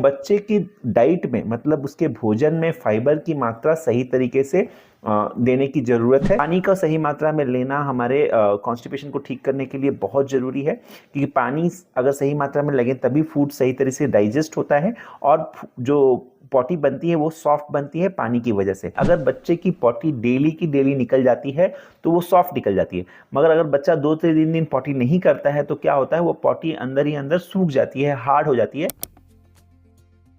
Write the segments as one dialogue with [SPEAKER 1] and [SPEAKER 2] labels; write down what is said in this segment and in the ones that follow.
[SPEAKER 1] हमें बच्चे की डाइट में मतलब उसके भोजन में फाइबर की मात्रा सही तरीके से देने की ज़रूरत है। पानी का सही मात्रा में लेना हमारे कॉन्स्टिपेशन को ठीक करने के लिए बहुत ज़रूरी है, क्योंकि पानी अगर सही मात्रा में लगे तभी फूड सही तरह से डाइजेस्ट होता है और जो पॉटी बनती है वो सॉफ्ट बनती है पानी की वजह से। अगर बच्चे की पॉटी डेली की डेली निकल जाती है तो वो सॉफ्ट निकल जाती है, मगर अगर बच्चा 2 से 3 दिन पॉटी नहीं करता है तो क्या होता है, वो पॉटी अंदर ही अंदर सूख जाती है, हार्ड हो जाती है।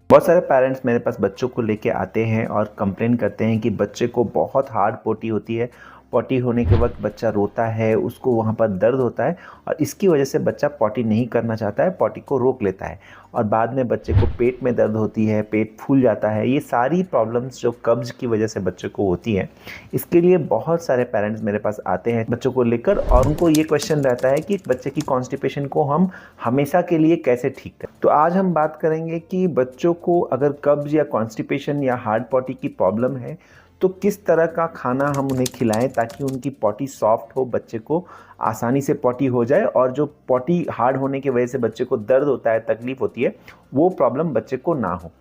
[SPEAKER 1] बहुत सारे पेरेंट्स मेरे पास बच्चों को लेके आते हैं और कंप्लेन करते हैं कि बच्चे को बहुत हार्ड पोटी होती है, पॉटी होने के वक्त बच्चा रोता है, उसको वहाँ पर दर्द होता है और इसकी वजह से बच्चा पॉटी नहीं करना चाहता है, पॉटी को रोक लेता है और बाद में बच्चे को पेट में दर्द होती है, पेट फूल जाता है। ये सारी प्रॉब्लम्स जो कब्ज़ की वजह से बच्चे को होती हैं, इसके लिए बहुत सारे पेरेंट्स मेरे पास आते हैं बच्चों को लेकर और उनको ये क्वेश्चन रहता है कि बच्चे की कॉन्स्टिपेशन को हम हमेशा के लिए कैसे ठीक करें। तो आज हम बात करेंगे कि बच्चों को अगर कब्ज़ या कॉन्स्टिपेशन या हार्ड पॉटी की प्रॉब्लम है तो किस तरह का खाना हम उन्हें खिलाएं ताकि उनकी पॉटी सॉफ्ट हो, बच्चे को आसानी से पॉटी हो जाए और जो पॉटी हार्ड होने की वजह से बच्चे को दर्द होता है, तकलीफ होती है, वो प्रॉब्लम बच्चे को ना हो।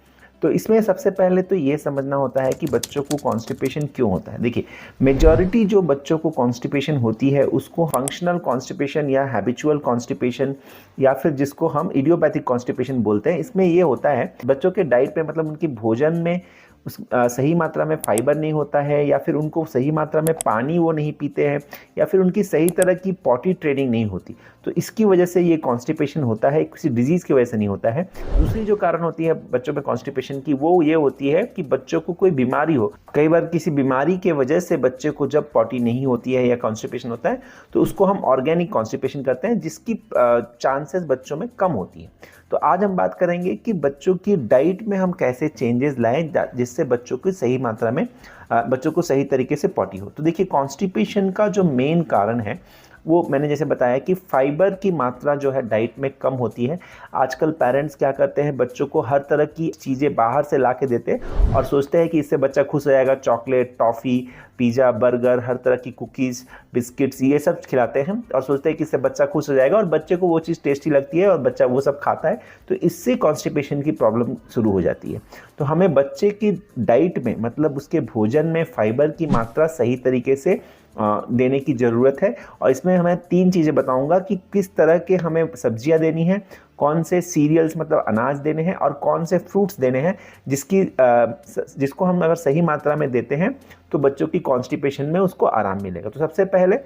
[SPEAKER 1] तो इसमें सबसे पहले तो ये समझना होता है कि बच्चों को कॉन्स्टिपेशन क्यों होता है। देखिए, मेजॉरिटी जो बच्चों को कॉन्स्टिपेशन होती है उसको फंक्शनल कॉन्स्टिपेशन या हैबिचुअल कॉन्स्टिपेशन या फिर जिसको हम इडियोपैथिक कॉन्स्टिपेशन बोलते हैं। इसमें ये होता है बच्चों के डाइट पे मतलब उनकी भोजन में सही मात्रा में फाइबर नहीं होता है, या फिर उनको सही मात्रा में पानी वो नहीं पीते हैं, या फिर उनकी सही तरह की पॉटी ट्रेनिंग नहीं होती। तो इसकी वजह से ये कॉन्स्टिपेशन होता है, किसी डिजीज़ की वजह से नहीं होता है। दूसरी जो कारण होती है बच्चों में कॉन्स्टिपेशन की वो ये होती है कि बच्चों को कोई बीमारी हो। कई बार किसी बीमारी के वजह से बच्चे को जब पॉटी नहीं होती है या कॉन्स्टिपेशन होता है तो उसको हम ऑर्गेनिक कॉन्स्टिपेशन करते हैं, जिसकी चांसेस बच्चों में कम होती है। तो आज हम बात करेंगे कि बच्चों की डाइट में हम कैसे चेंजेस लाएं जिससे बच्चों की सही मात्रा में बच्चों को सही तरीके से पॉटी हो। तो देखिए, कॉन्स्टिपेशन का जो मेन कारण है वो मैंने जैसे बताया कि फाइबर की मात्रा जो है डाइट में कम होती है। आजकल पेरेंट्स क्या करते हैं, बच्चों को हर तरह की चीज़ें बाहर से ला के देते हैं और सोचते हैं कि इससे बच्चा खुश हो जाएगा। चॉकलेट, टॉफ़ी, पिज़्ज़ा, बर्गर, हर तरह की कुकीज़, बिस्किट्स, ये सब खिलाते हैं और सोचते हैं कि इससे बच्चा खुश हो जाएगा और बच्चे को वो चीज़ टेस्टी लगती है और बच्चा वो सब खाता है। तो इससे कॉन्स्टिपेशन की प्रॉब्लम शुरू हो जाती है। तो हमें बच्चे की डाइट में मतलब उसके भोजन में फाइबर की मात्रा सही तरीके से देने की ज़रूरत है और इसमें मैं 3 चीज़ें बताऊंगा कि किस तरह के हमें सब्जियां देनी हैं, कौन से सीरियल्स मतलब अनाज देने हैं और कौन से फ्रूट्स देने हैं जिसको हम अगर सही मात्रा में देते हैं तो बच्चों की कॉन्स्टिपेशन में उसको आराम मिलेगा। तो सबसे पहले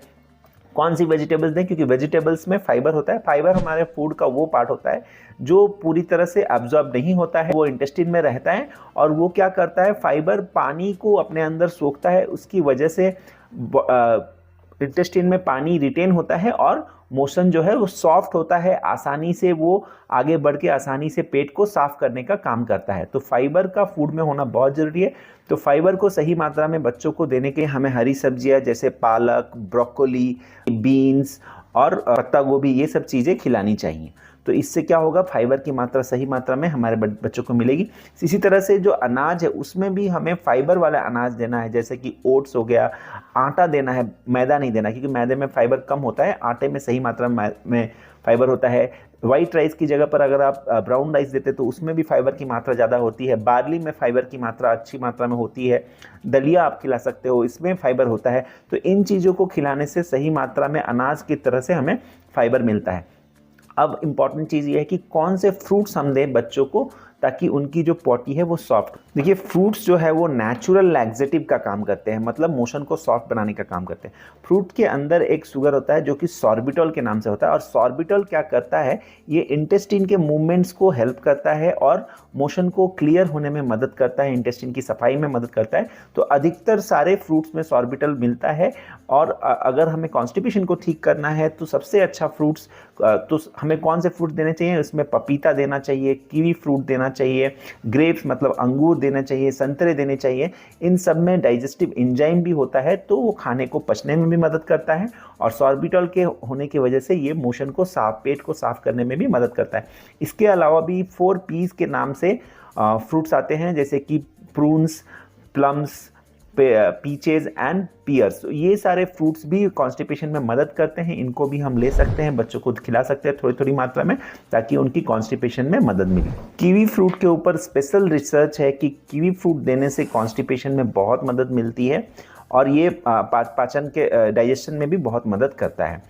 [SPEAKER 1] कौन सी वेजिटेबल्स दें, क्योंकि वेजिटेबल्स में फाइबर होता है। फाइबर हमारे फूड का वो पार्ट होता है जो पूरी तरह से एब्जॉर्ब नहीं होता है, वो इंटेस्टाइन में रहता है और वो क्या करता है, फाइबर पानी को अपने अंदर सोखता है, उसकी वजह से इंटेस्टाइन में पानी रिटेन होता है और मोशन जो है वो सॉफ्ट होता है, आसानी से वो आगे बढ़ के आसानी से पेट को साफ करने का काम करता है। तो फाइबर का फूड में होना बहुत ज़रूरी है। तो फाइबर को सही मात्रा में बच्चों को देने के लिए हमें हरी सब्जियां जैसे पालक, ब्रोकोली, बीन्स और पत्ता गोभी, ये सब चीज़ें खिलानी चाहिए। तो इससे क्या होगा, फाइबर की मात्रा सही मात्रा में हमारे बच्चों को मिलेगी। इसी तरह से जो अनाज है उसमें भी हमें फाइबर वाला अनाज देना है, जैसे कि ओट्स हो गया। आटा देना है, मैदा नहीं देना, क्योंकि मैदे में फाइबर कम होता है, आटे में सही मात्रा में फाइबर होता है। वाइट राइस की जगह पर अगर आप ब्राउन राइस देते तो उसमें भी फाइबर की मात्रा ज़्यादा होती है। बार्ली में फाइबर की मात्रा अच्छी मात्रा में होती है। दलिया आप खिला सकते हो, इसमें फाइबर होता है। तो इन चीज़ों को खिलाने से सही मात्रा में अनाज की तरह से हमें फाइबर मिलता है। अब इम्पॉर्टेंट चीज़ ये है कि कौन से फ्रूट्स हम दें बच्चों को ताकि उनकी जो पॉटी है वो सॉफ्ट। देखिए, फ्रूट्स जो है वो नेचुरल लैक्सेटिव का काम करते हैं, मतलब मोशन को सॉफ्ट बनाने का काम करते हैं। फ्रूट के अंदर एक शुगर होता है जो कि सॉर्बिटॉल के नाम से होता है और सॉर्बिटॉल क्या करता है, ये इंटेस्टाइन के मूवमेंट्स को हेल्प करता है और मोशन को क्लियर होने में मदद करता है, इंटेस्टाइन की सफाई में मदद करता है। तो अधिकतर सारे फ्रूट्स में सॉर्बिटॉल मिलता है और अगर हमें कॉन्स्टिपेशन को ठीक करना है तो सबसे अच्छा फ्रूट्स तो हमें कौन से फ्रूट देने चाहिए, उसमें पपीता देना चाहिए, कीवी फ्रूट देना चाहिए, ग्रेप्स मतलब अंगूर देना चाहिए, संतरे देने चाहिए। इन सब में डाइजेस्टिव एंजाइम भी होता है तो वो खाने को पचने में भी मदद करता है और सॉर्बिटॉल के होने की वजह से ये मोशन को साफ, पेट को साफ करने में भी मदद करता है। इसके अलावा भी 4 P's के नाम से फ्रूट्स आते हैं, जैसे कि prunes, plums, peaches and pears, ये सारे फ्रूट्स भी कॉन्स्टिपेशन में मदद करते हैं। इनको भी हम ले सकते हैं, बच्चों को खिला सकते हैं थोड़ी थोड़ी मात्रा में, ताकि उनकी कॉन्स्टिपेशन में मदद मिले। कीवी फ्रूट के ऊपर स्पेशल रिसर्च है कि कीवी फ्रूट देने से कॉन्स्टिपेशन में बहुत मदद मिलती है और ये पाचन के डाइजेशन में भी बहुत मदद करता है।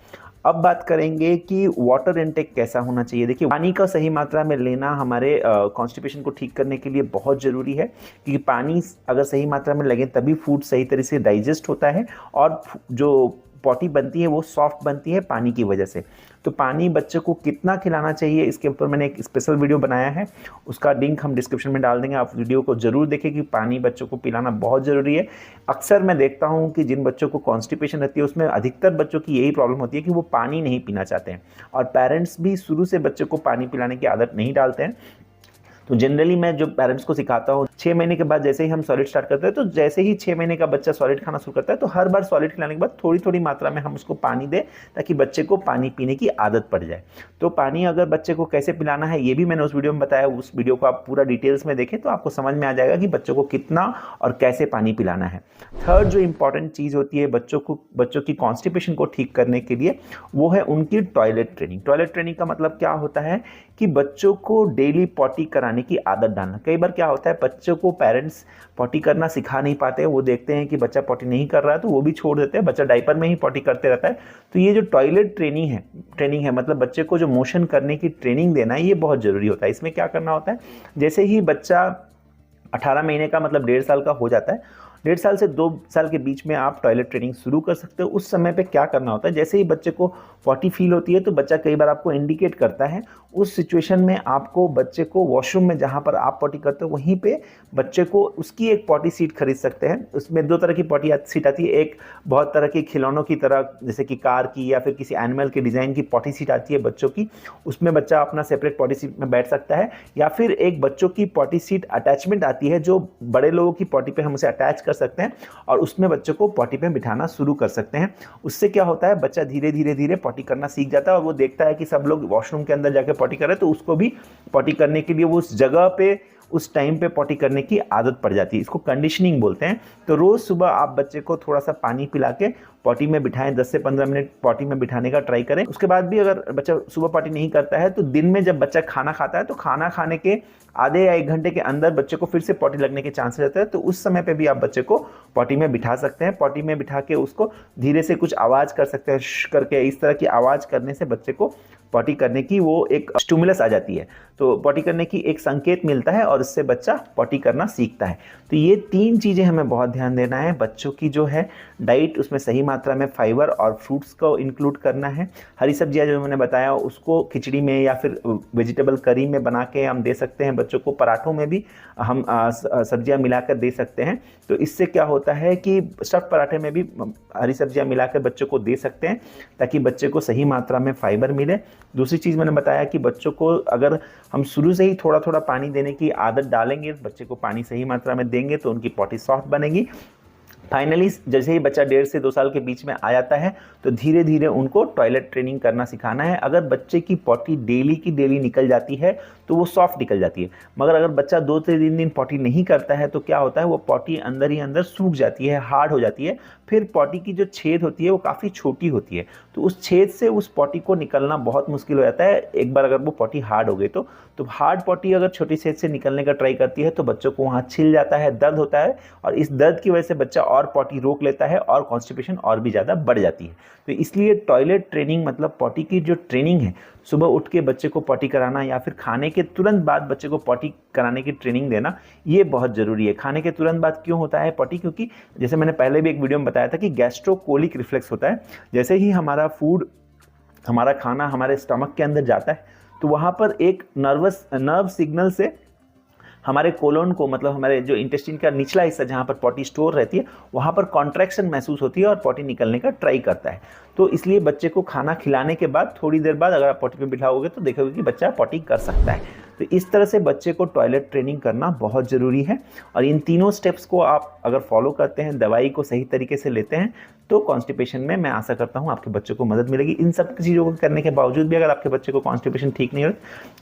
[SPEAKER 1] अब बात करेंगे कि वाटर इनटेक कैसा होना चाहिए। देखिए, पानी का सही मात्रा में लेना हमारे कॉन्स्टिपेशन को ठीक करने के लिए बहुत ज़रूरी है, क्योंकि पानी अगर सही मात्रा में लगे तभी फूड सही तरह से डाइजेस्ट होता है और जो पॉटी बनती है वो सॉफ्ट बनती है पानी की वजह से। तो पानी बच्चे को कितना खिलाना चाहिए, इसके ऊपर मैंने एक स्पेशल वीडियो बनाया है, उसका लिंक हम डिस्क्रिप्शन में डाल देंगे, आप वीडियो को ज़रूर देखें कि पानी बच्चों को पिलाना बहुत ज़रूरी है। अक्सर मैं देखता हूँ कि जिन बच्चों को कॉन्स्टिपेशन रहती है उसमें अधिकतर बच्चों की यही प्रॉब्लम होती है कि वो पानी नहीं पीना चाहते हैं, और पेरेंट्स भी शुरू से बच्चों को पानी पिलाने की आदत नहीं डालते हैं। तो जनरली मैं जो पेरेंट्स को सिखाता हूँ, 6 महीने के बाद जैसे ही हम सॉलिड स्टार्ट करते हैं, तो जैसे ही 6 महीने का बच्चा सॉलिड खाना शुरू करता है तो हर बार सॉलिड खिलाने के बाद थोड़ी थोड़ी मात्रा में हम उसको पानी दें, ताकि बच्चे को पानी पीने की आदत पड़ जाए। तो पानी अगर बच्चे को कैसे पिलाना है ये भी मैंने उस वीडियो में बताया, उस वीडियो को आप पूरा डिटेल्स में देखें तो आपको समझ में आ जाएगा कि बच्चों को कितना और कैसे पानी पिलाना है। थर्ड जो इंपॉर्टेंट चीज़ होती है बच्चों की कॉन्स्टिपेशन को ठीक करने के लिए, वो है उनकी टॉयलेट ट्रेनिंग। टॉयलेट ट्रेनिंग का मतलब क्या होता है कि बच्चों को डेली पॉटी कराने की आदत डालना। कई बार क्या होता है, बच्चों को पेरेंट्स पॉटी करना सिखा नहीं पाते हैं, वो देखते हैं कि बच्चा पॉटी नहीं कर रहा है तो वो भी छोड़ देते हैं, बच्चा डायपर में ही पॉटी करते रहता है। तो ये जो टॉयलेट ट्रेनिंग है मतलब बच्चे को जो मोशन करने की ट्रेनिंग देना है, ये बहुत ज़रूरी होता है। इसमें क्या करना होता है, जैसे ही बच्चा 18 महीने का मतलब 1.5 साल का हो जाता है, 1.5 साल से 2 साल के बीच में आप टॉयलेट ट्रेनिंग शुरू कर सकते हो। उस समय पे क्या करना होता है, जैसे ही बच्चे को पॉटी फील होती है तो बच्चा कई बार आपको इंडिकेट करता है, उस सिचुएशन में आपको बच्चे को वॉशरूम में जहाँ पर आप पॉटी करते हो वहीं पे बच्चे को उसकी एक पॉटी सीट खरीद सकते हैं। उसमें 2 तरह की पॉटी सीट आती है, एक बहुत तरह के खिलौनों की तरह जैसे कि कार की या फिर किसी एनिमल के डिज़ाइन की पॉटी सीट आती है बच्चों की, उसमें बच्चा अपना सेपरेट पॉटी सीट में बैठ सकता है। या फिर एक बच्चों की पॉटी सीट अटैचमेंट आती है जो बड़े लोगों की पॉटी पे हम उसे अटैच कर सकते हैं और उसमें बच्चों को पॉटी पे बिठाना शुरू कर सकते हैं। उससे क्या होता है, बच्चा धीरे धीरे पॉटी करना सीख जाता है और वो देखता है कि सब लोग वॉशरूम के अंदर जाकर पॉटी कर रहे हैं, तो उसको भी पॉटी करने के लिए वो उस जगह पे उस टाइम पे पॉटी करने की आदत पड़ जाती है। इसको कंडीशनिंग बोलते हैं। तो रोज़ सुबह आप बच्चे को थोड़ा सा पानी पिला के पॉटी में बिठाएं, 10 से 15 मिनट पॉटी में बिठाने का ट्राई करें। उसके बाद भी अगर बच्चा सुबह पॉटी नहीं करता है तो दिन में जब बच्चा खाना खाता है तो खाना खाने के आधे या 1 घंटे के अंदर बच्चे को फिर से पॉटी लगने के चांस रहते हैं, तो उस समय पे भी आप बच्चे को पॉटी में बिठा सकते हैं। पॉटी में बिठा के उसको धीरे से कुछ आवाज़ कर सकते हैं, श करके, इस तरह की आवाज़ करने से बच्चे को पॉटी करने की वो एक स्टिमुलस आ जाती है, तो पॉटी करने की एक संकेत मिलता है और इससे बच्चा पॉटी करना सीखता है। तो ये 3 चीज़ें हमें बहुत ध्यान देना है। बच्चों की जो है डाइट, उसमें सही मात्रा में फाइबर और फ्रूट्स को इंक्लूड करना है। हरी सब्जियां जो मैंने बताया उसको खिचड़ी में या फिर वेजिटेबल करी में बना के हम दे सकते हैं बच्चों को। पराठों में भी हम सब्जियां मिलाकर दे सकते हैं। तो इससे क्या होता है कि स्टफ्ड पराठे में भी हरी सब्जियां मिलाकर बच्चों को दे सकते हैं, ताकि बच्चे को सही मात्रा में फाइबर मिले। दूसरी चीज़ मैंने बताया कि बच्चों को अगर हम शुरू से ही थोड़ा थोड़ा पानी देने की आदत डालेंगे, बच्चे को पानी सही मात्रा में देंगे तो उनकी पॉटी सॉफ्ट बनेगी। फाइनली जैसे ही बच्चा 1.5 से 2 साल के बीच में आ जाता है तो धीरे धीरे उनको टॉयलेट ट्रेनिंग करना सिखाना है। अगर बच्चे की पॉटी डेली की डेली निकल जाती है तो वो सॉफ्ट निकल जाती है, मगर अगर बच्चा 2 से 3 दिन पॉटी नहीं करता है तो क्या होता है, वो पॉटी अंदर ही अंदर सूख जाती है, हार्ड हो जाती है। फिर पॉटी की जो छेद होती है वो काफ़ी छोटी होती है, तो उस छेद से उस पॉटी को निकलना बहुत मुश्किल हो जाता है एक बार अगर वो पॉटी हार्ड हो गई तो। हार्ड पॉटी अगर छोटी छेद से निकलने का ट्राई करती है तो बच्चों को वहाँ छिल जाता है, दर्द होता है, और इस दर्द की वजह से बच्चा और पॉटी रोक लेता है और कॉन्स्टिपेशन और भी ज़्यादा बढ़ जाती है। तो इसलिए टॉयलेट ट्रेनिंग मतलब पॉटी की जो ट्रेनिंग है, सुबह उठ के बच्चे को पॉटी कराना या फिर खाने के तुरंत बाद बच्चे को पॉटी कराने की ट्रेनिंग देना, ये बहुत ज़रूरी है। खाने के तुरंत बाद क्यों होता है पॉटी, क्योंकि जैसे मैंने पहले भी एक वीडियो में बताया था कि गैस्ट्रोकोलिक रिफ्लेक्स होता है। जैसे ही हमारा खाना हमारे स्टमक के अंदर जाता है तो वहाँ पर एक नर्व सिग्नल से हमारे कोलोन को, मतलब हमारे जो इंटेस्टाइन का निचला हिस्सा जहाँ पर पॉटी स्टोर रहती है, वहाँ पर कॉन्ट्रैक्शन महसूस होती है और पॉटी निकलने का ट्राई करता है। तो इसलिए बच्चे को खाना खिलाने के बाद थोड़ी देर बाद अगर आप पॉटी पे बिठाओगे तो देखोगे कि बच्चा पॉटी कर सकता है। तो इस तरह से बच्चे को टॉयलेट ट्रेनिंग करना बहुत ज़रूरी है, और इन तीनों स्टेप्स को आप अगर फॉलो करते हैं, दवाई को सही तरीके से लेते हैं, तो कॉन्स्टिपेशन में मैं आशा करता हूँ आपके बच्चों को मदद मिलेगी। इन सब चीज़ों को करने के बावजूद भी अगर आपके बच्चे को कॉन्स्टिपेशन ठीक नहीं हो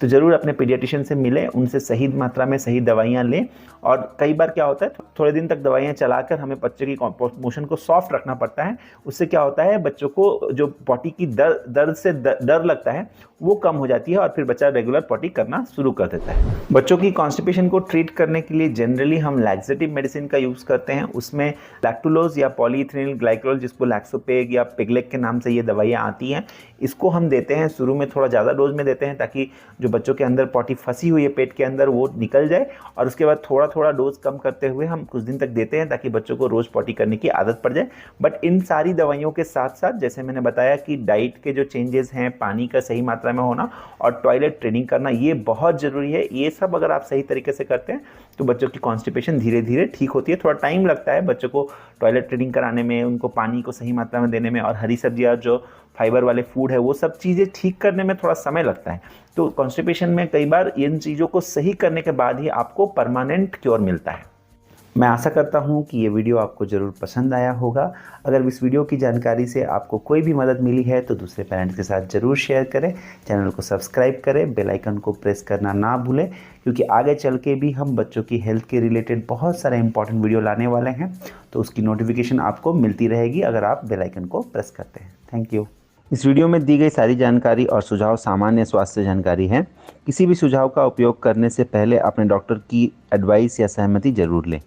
[SPEAKER 1] तो ज़रूर अपने पीडियाट्रिशियन से मिलें, उनसे सही मात्रा में सही दवाइयाँ लें। और कई बार क्या होता है, थोड़े दिन तक दवाइयाँ चलाकर हमें बच्चे की मोशन को सॉफ्ट रखना पड़ता है। उससे क्या होता है, बच्चों को जो पॉटी की दर्द से डर लगता है वो कम हो जाती है और फिर बच्चा रेगुलर पॉटी करना शुरू कर देता है। बच्चों की कॉन्स्टिपेशन को ट्रीट करने के लिए जनरली हम लैक्सेटिव मेडिसिन का यूज़ करते हैं। उसमें लैक्टुलोज या पॉलीइथेनिल ग्लाइकोल, जिसको लैक्सोपेग या पिगलेक के नाम से ये दवाइयाँ आती हैं, इसको हम देते हैं। शुरू में थोड़ा ज़्यादा डोज में देते हैं ताकि जो बच्चों के अंदर पॉटी फंसी हुई है पेट के अंदर वो निकल जाए, और उसके बाद थोड़ा थोड़ा डोज कम करते हुए हम कुछ दिन तक देते हैं ताकि बच्चों को रोज़ पॉटी करने की आदत पड़ जाए। बट इन सारी दवाइयों के साथ साथ जैसे मैंने बताया कि डाइट के जो चेंजेस हैं, पानी का सही मात्रा में होना और टॉयलेट ट्रेनिंग करना, ये बहुत ज़रूरी है। ये सब अगर आप सही तरीके से करते हैं तो बच्चों की कॉन्स्टिपेशन धीरे धीरे ठीक होती है। थोड़ा टाइम लगता है बच्चों को टॉयलेट ट्रेनिंग कराने में, उनको पानी को सही मात्रा में देने में, और हरी सब्जियाँ जो फाइबर वाले फूड है वो सब चीज़ें ठीक करने में थोड़ा समय लगता है। तो कॉन्स्टिपेशन में कई बार इन चीज़ों को सही करने के बाद ही आपको परमानेंट क्योर मिलता है। मैं आशा करता हूँ कि ये वीडियो आपको ज़रूर पसंद आया होगा। अगर इस वीडियो की जानकारी से आपको कोई भी मदद मिली है तो दूसरे पेरेंट्स के साथ ज़रूर शेयर करें। चैनल को सब्सक्राइब करें, बेल आइकन को प्रेस करना ना भूलें, क्योंकि आगे चल के भी हम बच्चों की हेल्थ के रिलेटेड बहुत सारे इंपॉर्टेंट वीडियो लाने वाले हैं, तो उसकी नोटिफिकेशन आपको मिलती रहेगी अगर आप बेल आइकन को प्रेस करते हैं। Thank you. इस वीडियो में दी गई सारी जानकारी और सुझाव सामान्य स्वास्थ्य जानकारी है। किसी भी सुझाव का उपयोग करने से पहले अपने डॉक्टर की एडवाइस या सहमति जरूर लें।